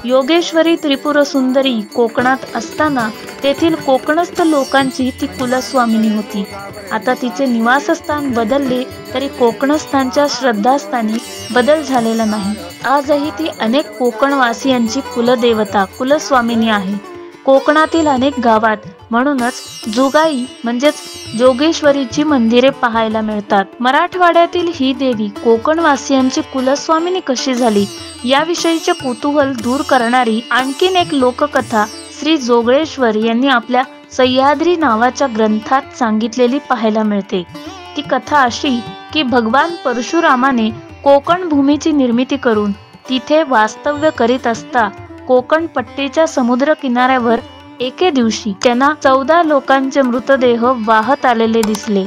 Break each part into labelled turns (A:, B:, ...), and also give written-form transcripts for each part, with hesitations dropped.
A: योगेश्वरी त्रिपुर सुंदरी कोकणात असताना तेथील कोकणस्थ लोकांची ती कुलस्वामिनी होती. आता तिचे निवासस्थान बदलले तरी कोकणस्थांच्या श्रद्धास्थानी बदल झालेला नाही. आजही ती अनेक कोकणवासियांची कुलदेवता कुलस्वामिनी आहे. कोकणातील अनेक गावात म्हणूनच जुगाई म्हणजेच जोगेश्वरीची मंदिरे पाहायला मिळतात. मराठवाड्यातील ही देवी कोकणवासियांची कुलस्वामिनी कशी झाली याविषयीचे कुतूहल दूर करणारी आणखीन एक लोककथा श्री जोगळेश्वर यांनी आपल्या सह्याद्री नावाच्या ग्रंथात सांगितलेली पाहायला मिळते. ती कथा अशी की भगवान परशुरामाने कोकण भूमीची निर्मिती करून तिथे वास्तव्य करीत असता कोकण पट्टीच्या समुद्र किनाऱ्यावर एके दिवशी त्यांना 14 लोकांचे मृतदेह वाहत आलेले दिसले.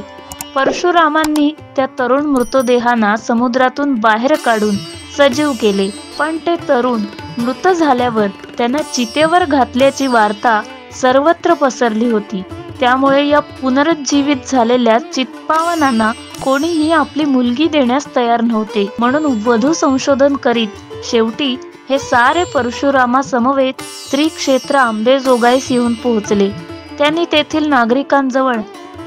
A: परशुरामांनी त्या तरुण मृतदेहांना समुद्रातून बाहेर काढून सजीव केले, पण ते तरुण मृत झाल्यावर त्यांना चितेवर घातल्याची वार्ता सर्वत्र पसरली होती. त्यामुळे या पुनरुज्जीवित झालेल्या चित्पावनांना कोणीही आपली मुलगी देण्यास तयार नव्हते. म्हणून वधू संशोधन करीत शेवटी हे सारे परशुरामा समवेत श्री क्षेत्र आंबेजोगाईस येऊन पोहोचले. त्यांनी तेथील नागरिकांजवळ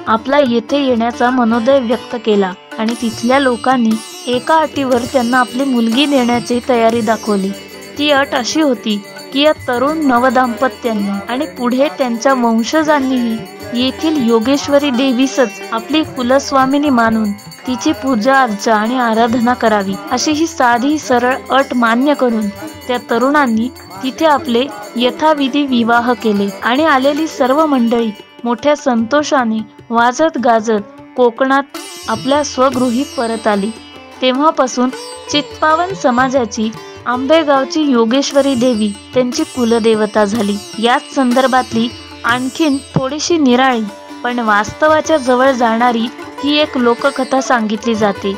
A: आपला येथे येण्याचा मनोदय व्यक्त केला आणि तिथल्या लोकांनी एका अटीवर त्यांना आपली मुलगी देण्याची तयारी दाखवली. ती अट अशी होती की या तरुण नवदाम्पत्यांनी आणि पुढे त्यांच्या वंशजांनीही येथील योगेश्वरी देवीसच आपली कुलस्वामिनी मानून तिची पूजा अर्चा आणि आराधना करावी. अशी ही साधी सरळ अट मान्य करून त्या तरुणांनी तिथे आपले यथाविधी विवाह केले आणि आलेली सर्व मंडळी मोठ्या संतोषाने वाजत गाजत कोकणात आपल्या स्वगृही परत आली. तेव्हापासून चित्पावन समाजाची आंबेगावची योगेश्वरी देवी त्यांची कुलदेवता झाली. याच संदर्भातली आणखीन थोडीशी निराळी पण वास्तवाच्या जवळ जाणारी ही एक लोककथा सांगितली जाते.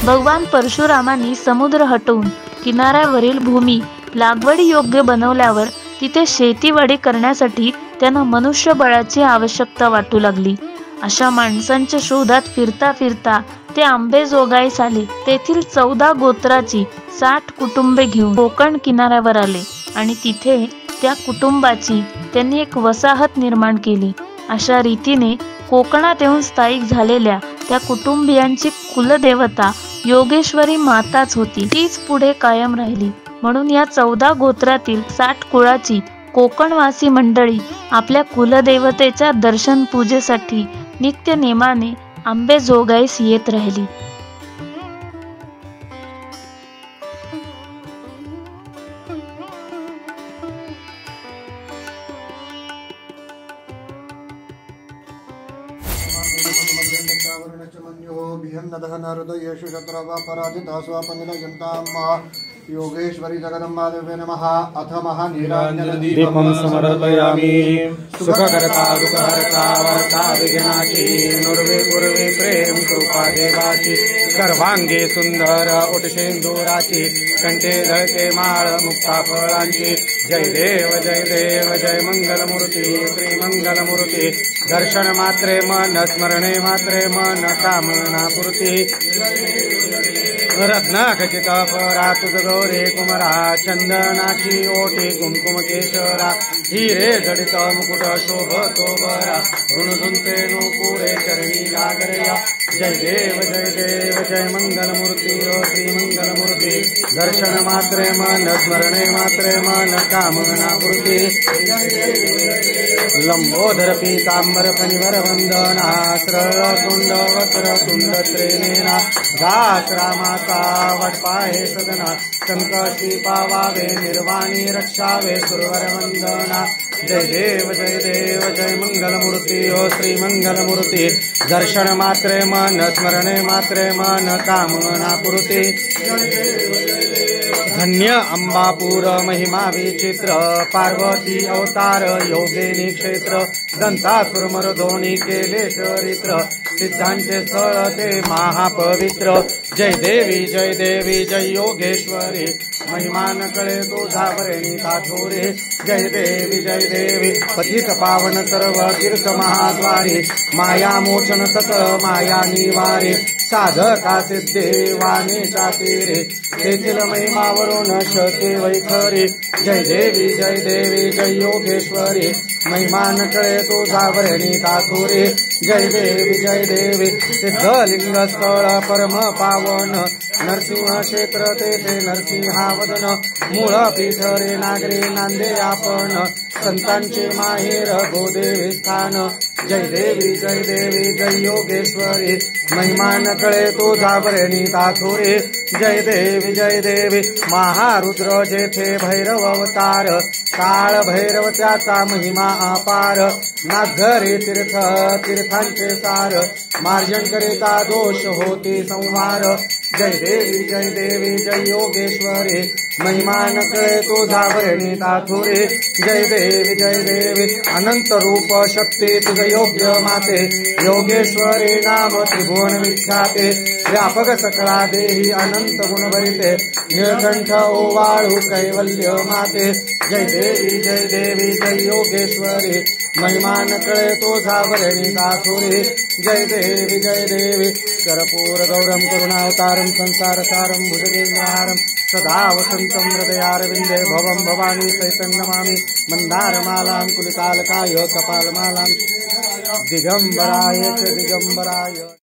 A: भगवान परशुरामांनी समुद्र हटवून किनाऱ्यावरील भूमी लागवडी योग्य बनवल्यावर तिथे शेतीवाडी करण्यासाठी त्यांना मनुष्यबळाची आवश्यकता वाटू लागली. अशा माणसांच्या शोधात फिरता फिरता ते आंबेजोगाईस आले. तेथील 14 गोत्राची 60 कुटुंबे घेऊन कोकण किनाऱ्यावर आले आणि तिथे त्या कुटुंबाची त्यांनी एक वसाहत निर्माण केली. अशा रीतीने कोकणात येऊन स्थायिक झालेल्या त्या कुटुंबियांची कुलदेवता योगेश्वरी माताच होती. तीच पुढे कायम राहिली. म्हणून या 14 गोत्रातील 60 कुळाची कोकणवासी मंडळी आपल्या कुलदेवतेच्या दर्शन पूजेसाठी नित्य नेमाने आंबेजोगाईस येत राहिली.
B: योगेश्वरी जगदम्बादेवे नमः. अथ महानीराञ्जनदीपं
C: समर्पयामि. सुखकर्ता दुःखहर्ता वर्ता विघ्नाची नुर्वे पूर्वे प्रेम कृपा देवाची सर्वांगे सुंदर उटशेंदुराची कंठे धळके माळ मुक्ता फळांची. जय देव जय मंगलमूर्ती श्री मंगलमूर्ती. दर्शन मात्रे मन स्मरणे मात्रे मन कामना पूर्ती. रत्न खचित परा तुझ गौरे कुमरा चंदनाची ओटी कुंकुम केशरा हिरे जडित मुकुट शोभतो बरा ऋणधुंते नुपुरे चरणी जागरया. जय देव जय मंगलमूर्ती ओ श्री मंगलमूर्ती. दर्शन मात्रे मन स्मरणे मात्रे मन कामना पूर्ती. लंबोदर पीतांबर फणिवर वंदना सरळ तुंड वक्र तुंड त्रेनेना दास रामाचा वटपाहे सदना संकटी पावावे निर्वाणी रक्षावे सुरवर वंदना. जय देव जय मंगलमूर्ती ओ श्री मंगलमूर्ती. दर्शन मात्रे मन स्मरणे मात्रे मन कामना पूर्ती. धन्य अंबापूर महिमा विचित्र पार्वती अवतार योगिनी क्षेत्र दंतासुर मरधोनी केले चरित्र सिद्धांचे स्थळ ते महापवित्र. जय देवी जय योगेश्वरी महिमान कळे तुझा वर्णी काठोरे. जय देवी पतित पावन सर्व तीर्थ महाद्वारे माया मोचन सत माया निवारे. साधका सिद्धे वाणीच्या तीरे तेथील महिमावरून शके वैखरी जय देवी जय योगेश्वरी महिमान कळे तुझा वर्णी तातुरे जय देवी सिद्धलिंग स्थळ परम पावन नरसिंह क्षेत्र तेथे नरसिंहावदन मूळ पीठ रे नागरे नांदे आपण संतांचे माहेर गोदेवी स्थान जय देवी जय योगेश्वरी महिमान कळे तुझा वर्णी तातुरे जय देवी महारुद्र जेथे भैरव अवतार काळ भैरव त्याचा महिमा अपार नागरे तीर्थांचे सार मार्जन करिता दोष होते संहार जय देवी जय योगेश्वरी महिमान कळे तुझा वर्णी तातुरे जय देवी अनंत रूप शक्ती तुझ योग्य माते योगेश्वरी नाम त्रिभुवन विख्याते व्यापक सकळा देही अनंत गुण भरिते निळकंठ ओवाळू कैवल्य माते जय देवी जय योगेश्वरी महिमान कळे तुझा वर्णी तातुरे जय देवी कर्पूर गौरम करुणावतारम संसारसारम भुजगेन्द्रहारम सदा वसंतं हृदयारविन्दे भवं भवानी सहितं नमामि मन्दारमालां कुलितालकाय कपालमालां दिगंबराय च दिगंबराय।